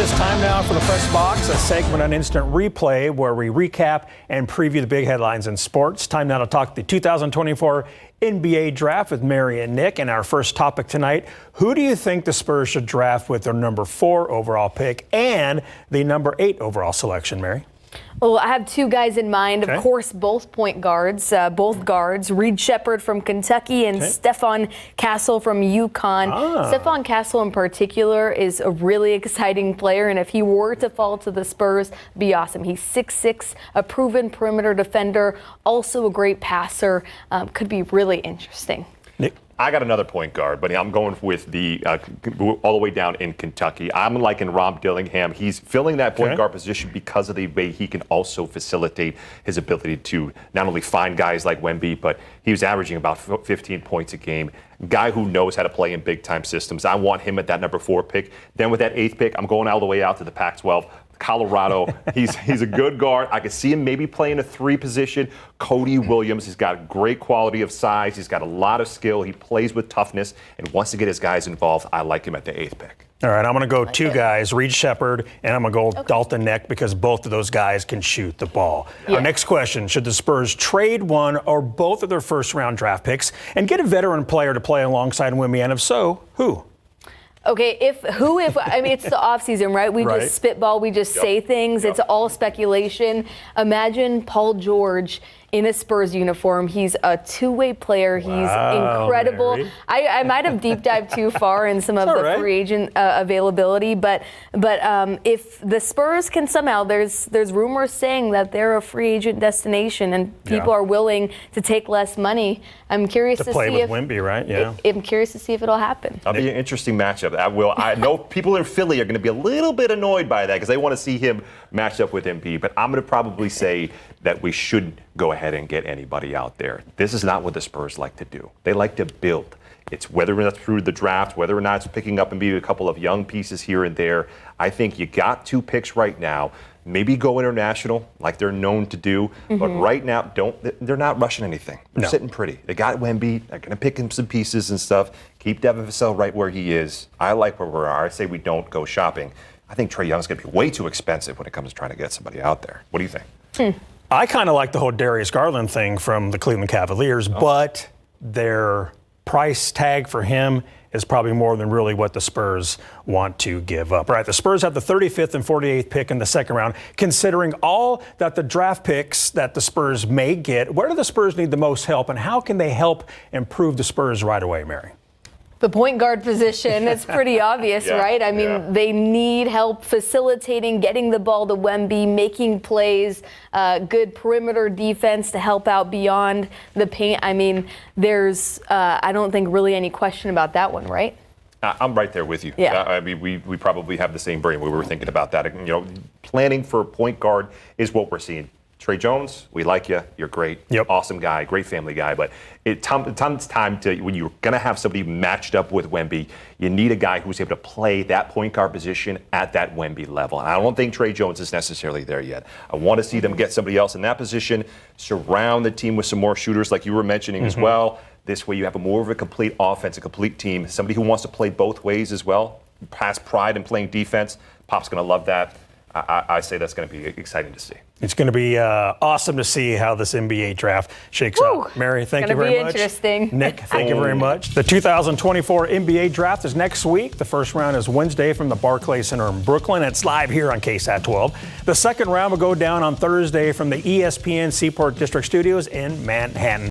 It's time now for the Press Box, a segment on instant replay where we recap and preview the big headlines in sports. Time now to talk the 2024 NBA draft with Mary and Nick. And our first topic tonight, who do you think the Spurs should draft with their number 4 overall pick and the number 8 overall selection, Mary? Well, I have two guys in mind. Okay. Of course, both point guards, both guards. Reed Sheppard from Kentucky and Stephon Castle from UConn. Stephon Castle in particular is a really exciting player, and if he were to fall to the Spurs, it'd be awesome. He's 6'6", a proven perimeter defender, also a great passer. Could be really interesting. Nick? I got another point guard, but I'm going with the all the way down in Kentucky. I'm liking Rom Dillingham. He's filling that point guard position because of the way he can also facilitate his ability to not only find guys like Wemby, but he was averaging about 15 points a game. Guy who knows how to play in big-time systems. I want him at that number 4 pick. Then with that 8th pick, I'm going all the way out to the Pac-12. Colorado. He's a good guard. I could see him maybe playing a 3 position. Cody Williams, he's got great quality of size. He's got a lot of skill. He plays with toughness and wants to get his guys involved. I like him at the 8th pick. All right, I'm going to go two guys, Reed Sheppard, and I'm going to go Dalton Neck because both of those guys can shoot the ball. Yeah. Our next question, should the Spurs trade one or both of their first-round draft picks and get a veteran player to play alongside Wemby, and if so, who? Okay, I mean, it's the offseason, right? We just spitball, we just say things. It's all speculation. Imagine Paul George in a Spurs uniform. He's a two-way player. He's incredible. Mary. I might have deep dived too far in some of the free agent availability, but if the Spurs can somehow, there's rumors saying that they're a free agent destination and people are willing to take less money. I'm curious to play see with if Wemby, right? Yeah. I'm curious to see if it'll happen. That'll be an interesting matchup. I know people in Philly are going to be a little bit annoyed by that because they want to see him matched up with Embiid, but I'm going to probably say that we should go ahead and get anybody out there. This is not what the Spurs like to do. They like to build. It's whether or not through the draft, whether or not it's picking up and maybe a couple of young pieces here and there. I think you got 2 picks right now. Maybe go international like they're known to do, but right now they're not rushing anything. They're sitting pretty. They got Wemby. They're going to pick him some pieces and stuff. Keep Devin Vassell right where he is. I like where we are. I say we don't go shopping. I think Trae Young's going to be way too expensive when it comes to trying to get somebody out there. What do you think? I kind of like the whole Darius Garland thing from the Cleveland Cavaliers, but their price tag for him is probably more than really what the Spurs want to give up. All right, the Spurs have the 35th and 48th pick in the second round. Considering all that the draft picks that the Spurs may get, where do the Spurs need the most help, and how can they help improve the Spurs right away, Mary? The point guard position, it's pretty obvious, right? I mean, they need help facilitating, getting the ball to Wemby, making plays, good perimeter defense to help out beyond the paint. I mean, there's, I don't think really any question about that one, right? I'm right there with you. Yeah. I mean, we probably have the same brain. We were thinking about that. You know, planning for a point guard is what we're seeing. Trae Jones, we like you. You're great. Awesome guy, great family guy. But it's time to, when you're going to have somebody matched up with Wemby, you need a guy who's able to play that point guard position at that Wemby level. And I don't think Trae Jones is necessarily there yet. I want to see them get somebody else in that position, surround the team with some more shooters like you were mentioning as well. This way you have more of a complete offense, a complete team, somebody who wants to play both ways as well, has pride in playing defense. Pop's going to love that. I say that's going to be exciting to see. It's going to be awesome to see how this NBA draft shakes out. Mary, thank you very much. Interesting. Nick, thank you very much. The 2024 NBA draft is next week. The first round is Wednesday from the Barclays Center in Brooklyn. It's live here on KSAT 12. The second round will go down on Thursday from the ESPN Seaport District Studios in Manhattan.